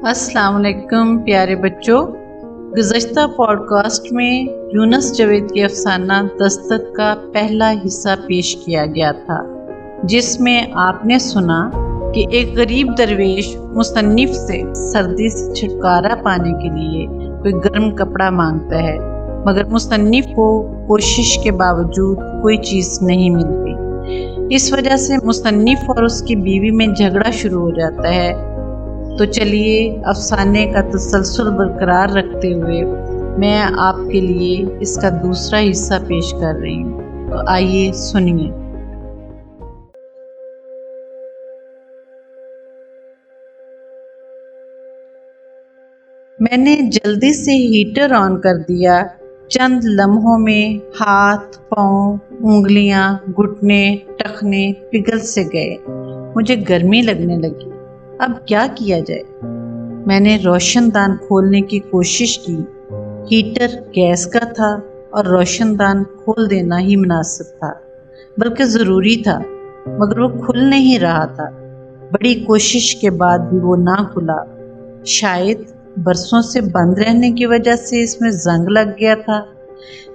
अस्सलाम वालेकुम प्यारे बच्चों। गुज़श्ता पॉडकास्ट में यूनुस जावेद के अफसाना दस्तक का पहला हिस्सा पेश किया गया था, जिसमें आपने सुना कि एक गरीब दरवेश मुसन्निफ से सर्दी से छुटकारा पाने के लिए कोई गर्म कपड़ा मांगता है, मगर मुसन्निफ को कोशिश के बावजूद कोई चीज़ नहीं मिलती। इस वजह से मुसन्निफ और उसकी बीवी में झगड़ा शुरू हो जाता है। तो चलिए अफसाने का तसलसल बरकरार रखते हुए मैं आपके लिए इसका दूसरा हिस्सा पेश कर रही हूँ। तो आइए सुनिए। मैंने जल्दी से हीटर ऑन कर दिया। चंद लम्हों में हाथ, पाँव, उंगलियां, घुटने, टखने पिघल से गए। मुझे गर्मी लगने लगी। अब क्या किया जाए? मैंने रोशनदान खोलने की कोशिश की। हीटर गैस का था और रोशनदान खोल देना ही मुनासिब था, बल्कि ज़रूरी था, मगर वो खुल नहीं रहा था। बड़ी कोशिश के बाद भी वो ना खुला। शायद बरसों से बंद रहने की वजह से इसमें जंग लग गया था।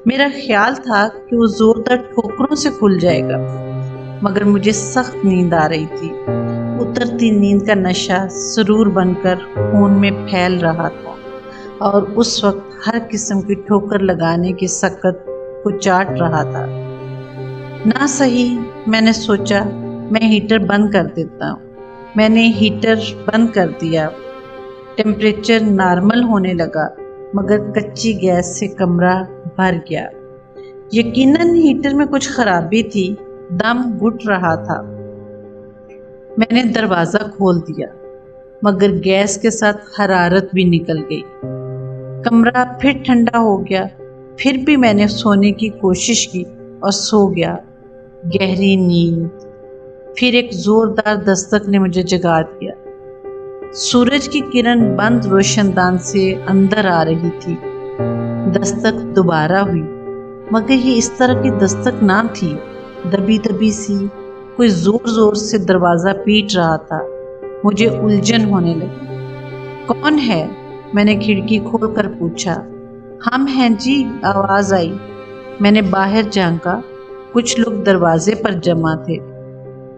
मेरा ख्याल था कि वो ज़ोरदार ठोकरों से खुल जाएगा, मगर मुझे सख्त नींद आ रही थी। उतरती नींद का नशा सुरूर बनकर खून में फैल रहा था और उस वक्त हर किस्म की ठोकर लगाने की सकत को चाट रहा था। ना सही, मैंने सोचा, मैं हीटर बंद कर देता हूँ। मैंने हीटर बंद कर दिया। टेम्परेचर नॉर्मल होने लगा, मगर कच्ची गैस से कमरा भर गया। यकीनन हीटर में कुछ खराबी थी। दम घुट रहा था। मैंने दरवाज़ा खोल दिया, मगर गैस के साथ हरारत भी निकल गई। कमरा फिर ठंडा हो गया। फिर भी मैंने सोने की कोशिश की और सो गया। गहरी नींद। फिर एक ज़ोरदार दस्तक ने मुझे जगा दिया। सूरज की किरण बंद रोशनदान से अंदर आ रही थी। दस्तक दोबारा हुई, मगर ये इस तरह की दस्तक ना थी। दबी दबी सी। कोई जोर जोर से दरवाज़ा पीट रहा था। मुझे उलझन होने लगी। कौन है? मैंने खिड़की खोलकर पूछा। हम हैं जी, आवाज़ आई। मैंने बाहर झांका। कुछ लोग दरवाजे पर जमा थे।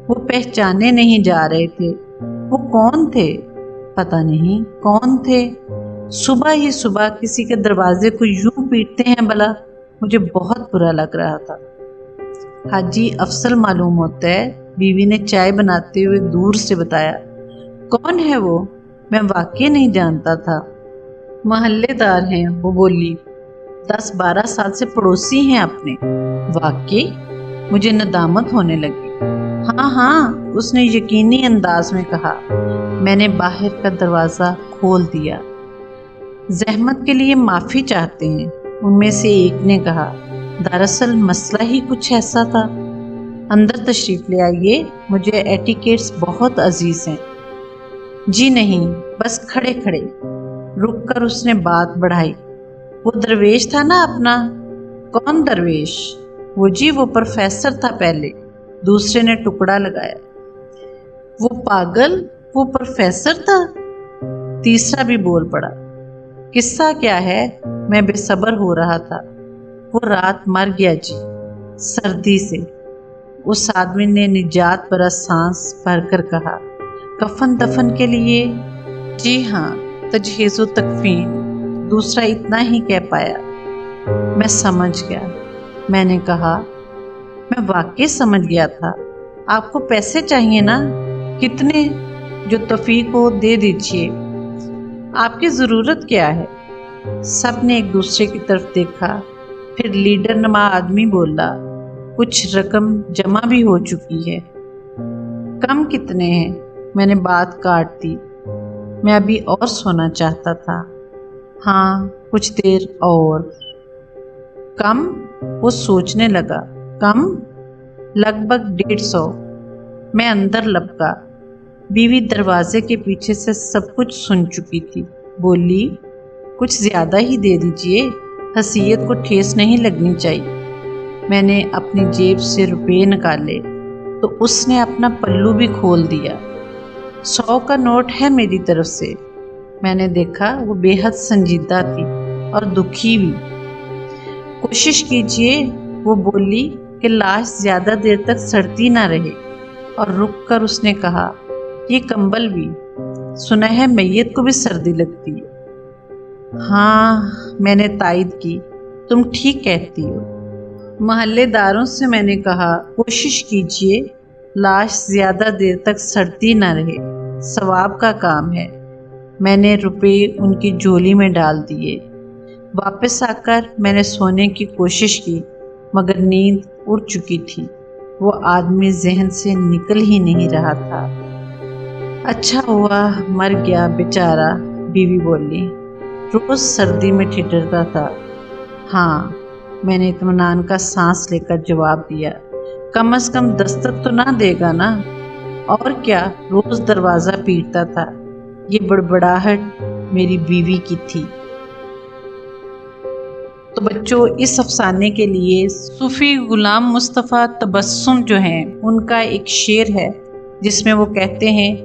वो पहचाने नहीं जा रहे थे। वो कौन थे? पता नहीं कौन थे। सुबह ही सुबह किसी के दरवाजे को यूं पीटते हैं भला? मुझे बहुत बुरा लग रहा था। हाजी अफसल मालूम होता है, बीवी ने चाय बनाते हुए दूर से बताया। कौन है वो? मैं वाकई नहीं जानता था। मोहल्लेदार हैं, वो बोली। 10-12 साल से पड़ोसी हैं अपने। वाकई? मुझे नदामत होने लगी। हाँ हाँ, उसने यकीनी अंदाज में कहा। मैंने बाहर का दरवाज़ा खोल दिया। जहमत के लिए माफ़ी चाहते हैं, उनमें से एक ने कहा। दरअसल मसला ही कुछ ऐसा था। अंदर तशरीफ़ ले आइए, मुझे एटिकेट्स बहुत अजीज़ हैं। जी नहीं, बस खड़े खड़े। रुक कर उसने बात बढ़ाई। वो दरवेश था ना अपना? कौन दरवेश? वो जी, वो प्रोफेसर था पहले। दूसरे ने टुकड़ा लगाया। वो पागल, वो प्रोफेसर था? तीसरा भी बोल पड़ा। किस्सा क्या है? मैं बेसब्र हो रहा था। वो रात मर गया जी, सर्दी से। उस आदमी ने निजात भरा सांस भरकर कहा। कफन दफन के लिए? जी हाँ, तजहीज़ो तकफीन। दूसरा इतना ही कह पाया। मैं समझ गया, मैंने कहा। मैं वाकई समझ गया था। आपको पैसे चाहिए ना? कितने? जो तौफीक हो दे दीजिए। आपकी ज़रूरत क्या है? सब ने एक दूसरे की तरफ देखा। फिर लीडर नमा आदमी बोला। कुछ रकम जमा भी हो चुकी है। कम कितने हैं? मैंने बात काट दी। मैं अभी और सोना चाहता था। हाँ, कुछ देर और। कम? वो सोचने लगा। कम? लगभग 150। मैं अंदर लपका। बीवी दरवाजे के पीछे से सब कुछ सुन चुकी थी। बोली, कुछ ज़्यादा ही दे दीजिए, हसीयत को ठेस नहीं लगनी चाहिए। मैंने अपनी जेब से रुपए निकाले तो उसने अपना पल्लू भी खोल दिया। 100 का नोट है मेरी तरफ से। میں نے دیکھا وہ بے حد سنجیدہ تھی اور دکھی بھی۔ کوشش کیجئے، وہ بولی، کہ لاش زیادہ دیر تک سڑتی نہ رہے، اور رک کر اس نے کہا، یہ کمبل بھی، سنا ہے میت کو بھی سردی لگتی ہے۔ ہاں، میں نے تائید کی، تم ٹھیک کہتی ہو۔ محلے داروں سے میں نے کہا، کوشش کیجئے لاش زیادہ دیر تک سڑتی نہ رہے، ثواب کا کام ہے۔ میں نے روپے ان کی جھولی میں ڈال دیے۔ واپس آ کر میں نے سونے کی کوشش کی، مگر نیند اڑ چکی تھی، وہ آدمی ذہن سے نکل ہی نہیں رہا تھا۔ اچھا ہوا مر گیا بیچارہ، بیوی بولی، روز سردی میں ٹھٹھرتا تھا۔ ہاں، میں نے اطمینان کا سانس لے کر جواب دیا، کم از کم دستک تو نہ دے گا نا؟ اور کیا، روز دروازہ پیٹتا تھا۔ یہ بڑبڑاہٹ میری بیوی کی تھی۔ تو بچوں، اس افسانے کے لیے صوفی غلام مصطفیٰ تبسم جو ہیں، ان کا ایک شعر ہے جس میں وہ کہتے ہیں،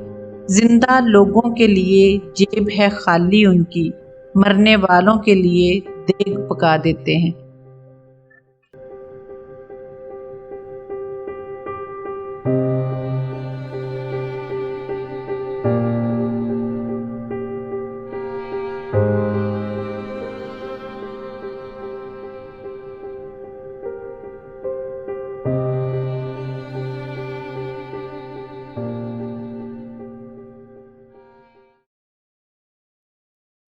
زندہ لوگوں کے لیے جیب ہے خالی ان کی، مرنے والوں کے لیے دیگ پکا دیتے ہیں۔